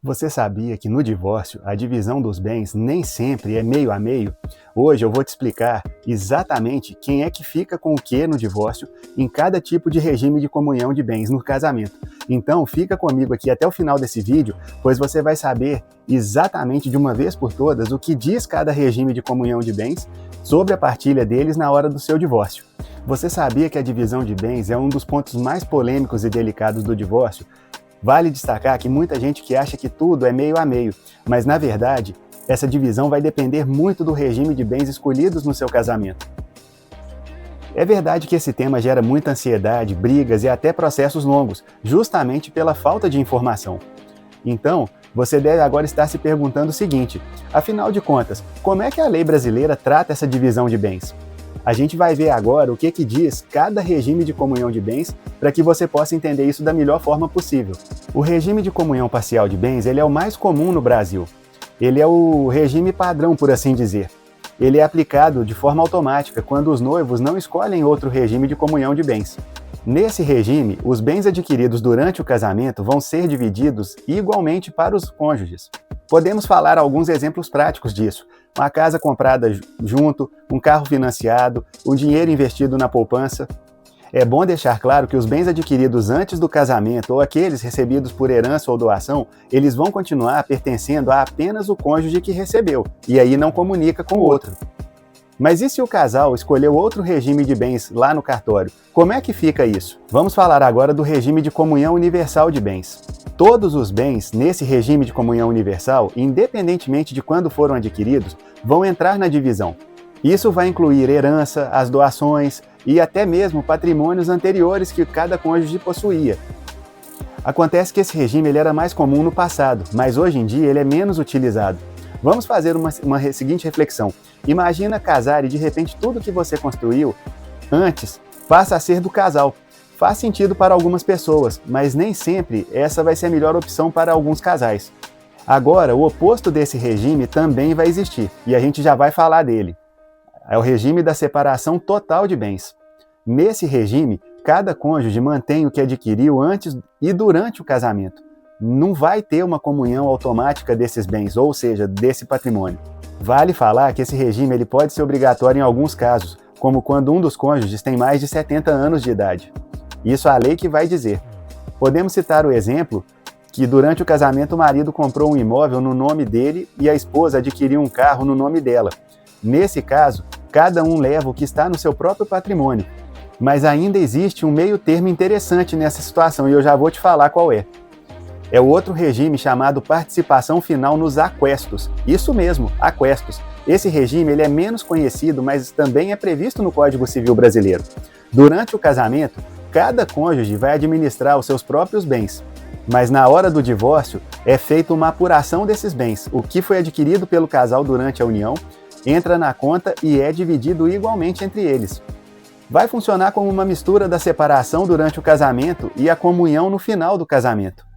Você sabia que no divórcio a divisão dos bens nem sempre é meio a meio? Hoje eu vou te explicar exatamente quem é que fica com o que no divórcio em cada tipo de regime de comunhão de bens no casamento. Então fica comigo aqui até o final desse vídeo, pois você vai saber exatamente de uma vez por todas o que diz cada regime de comunhão de bens sobre a partilha deles na hora do seu divórcio. Você sabia que a divisão de bens é um dos pontos mais polêmicos e delicados do divórcio? Vale destacar que muita gente que acha que tudo é meio a meio, mas na verdade, essa divisão vai depender muito do regime de bens escolhidos no seu casamento. É verdade que esse tema gera muita ansiedade, brigas e até processos longos, justamente pela falta de informação. Então, você deve agora estar se perguntando o seguinte: afinal de contas, como é que a lei brasileira trata essa divisão de bens? A gente vai ver agora o que diz cada regime de comunhão de bens para que você possa entender isso da melhor forma possível. O regime de comunhão parcial de bens ele é o mais comum no Brasil. Ele é o regime padrão, por assim dizer. Ele é aplicado de forma automática quando os noivos não escolhem outro regime de comunhão de bens. Nesse regime, os bens adquiridos durante o casamento vão ser divididos igualmente para os cônjuges. Podemos falar alguns exemplos práticos disso. Uma casa comprada junto, um carro financiado, o dinheiro investido na poupança. É bom deixar claro que os bens adquiridos antes do casamento ou aqueles recebidos por herança ou doação, eles vão continuar pertencendo a apenas o cônjuge que recebeu, e aí não comunica com o outro. Mas e se o casal escolheu outro regime de bens lá no cartório? Como é que fica isso? Vamos falar agora do regime de comunhão universal de bens. Todos os bens nesse regime de comunhão universal, independentemente de quando foram adquiridos, vão entrar na divisão. Isso vai incluir herança, as doações e até mesmo patrimônios anteriores que cada cônjuge possuía. Acontece que esse regime ele era mais comum no passado, mas hoje em dia ele é menos utilizado. Vamos fazer uma seguinte reflexão. Imagina casar e de repente tudo que você construiu antes passa a ser do casal. Faz sentido para algumas pessoas, mas nem sempre essa vai ser a melhor opção para alguns casais. Agora, o oposto desse regime também vai existir, e a gente já vai falar dele. É o regime da separação total de bens. Nesse regime, cada cônjuge mantém o que adquiriu antes e durante o casamento. Não vai ter uma comunhão automática desses bens, ou seja, desse patrimônio. Vale falar que esse regime ele pode ser obrigatório em alguns casos, como quando um dos cônjuges tem mais de 70 anos de idade. Isso é a lei que vai dizer. Podemos citar o exemplo que durante o casamento o marido comprou um imóvel no nome dele e a esposa adquiriu um carro no nome dela. Nesse caso, cada um leva o que está no seu próprio patrimônio. Mas ainda existe um meio termo interessante nessa situação e eu já vou te falar qual é. É o outro regime chamado participação final nos aquestos. Isso mesmo, aquestos. Esse regime ele é menos conhecido, mas também é previsto no Código Civil Brasileiro. Durante o casamento, cada cônjuge vai administrar os seus próprios bens. Mas na hora do divórcio, é feita uma apuração desses bens. O que foi adquirido pelo casal durante a união entra na conta e é dividido igualmente entre eles. Vai funcionar como uma mistura da separação durante o casamento e a comunhão no final do casamento.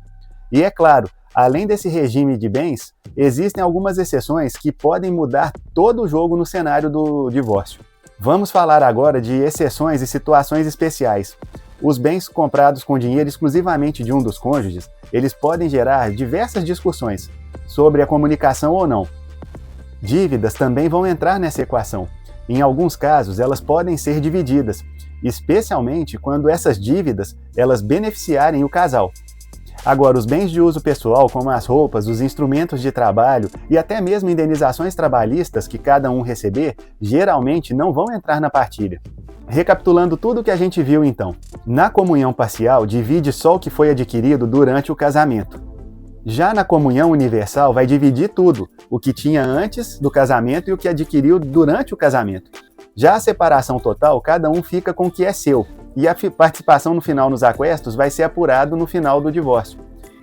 E é claro, além desse regime de bens, existem algumas exceções que podem mudar todo o jogo no cenário do divórcio. Vamos falar agora de exceções e situações especiais. Os bens comprados com dinheiro exclusivamente de um dos cônjuges, eles podem gerar diversas discussões sobre a comunicação ou não. Dívidas também vão entrar nessa equação. Em alguns casos, elas podem ser divididas, especialmente quando essas dívidas elas beneficiarem o casal. Agora, os bens de uso pessoal, como as roupas, os instrumentos de trabalho e até mesmo indenizações trabalhistas que cada um receber, geralmente não vão entrar na partilha. Recapitulando tudo o que a gente viu então. Na comunhão parcial, divide só o que foi adquirido durante o casamento. Já na comunhão universal, vai dividir tudo, o que tinha antes do casamento e o que adquiriu durante o casamento. Já a separação total, cada um fica com o que é seu. E a participação no final nos aquestos vai ser apurado no final do divórcio.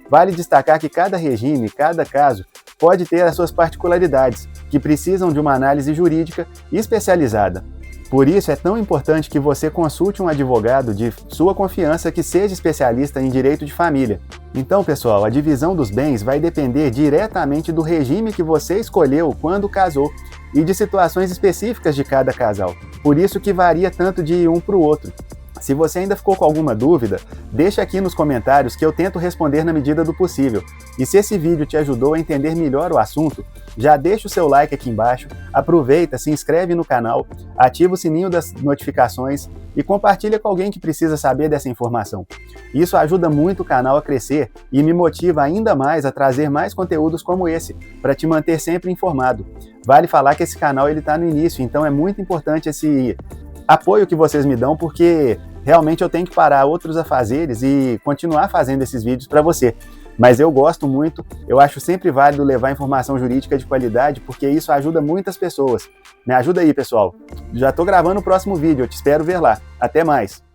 Vale destacar que cada regime, cada caso, pode ter as suas particularidades, que precisam de uma análise jurídica especializada. Por isso é tão importante que você consulte um advogado de sua confiança que seja especialista em direito de família. Então, pessoal, a divisão dos bens vai depender diretamente do regime que você escolheu quando casou e de situações específicas de cada casal. Por isso que varia tanto de um para o outro. Se você ainda ficou com alguma dúvida, deixa aqui nos comentários que eu tento responder na medida do possível. E se esse vídeo te ajudou a entender melhor o assunto, já deixa o seu like aqui embaixo, aproveita, se inscreve no canal, ativa o sininho das notificações e compartilha com alguém que precisa saber dessa informação. Isso ajuda muito o canal a crescer e me motiva ainda mais a trazer mais conteúdos como esse, para te manter sempre informado. Vale falar que esse canal está no início, então é muito importante esse apoio que vocês me dão, porque realmente eu tenho que parar outros afazeres e continuar fazendo esses vídeos para você. Mas eu gosto muito, eu acho sempre válido levar informação jurídica de qualidade, porque isso ajuda muitas pessoas. Me ajuda aí, pessoal. Já estou gravando o próximo vídeo, eu te espero ver lá. Até mais!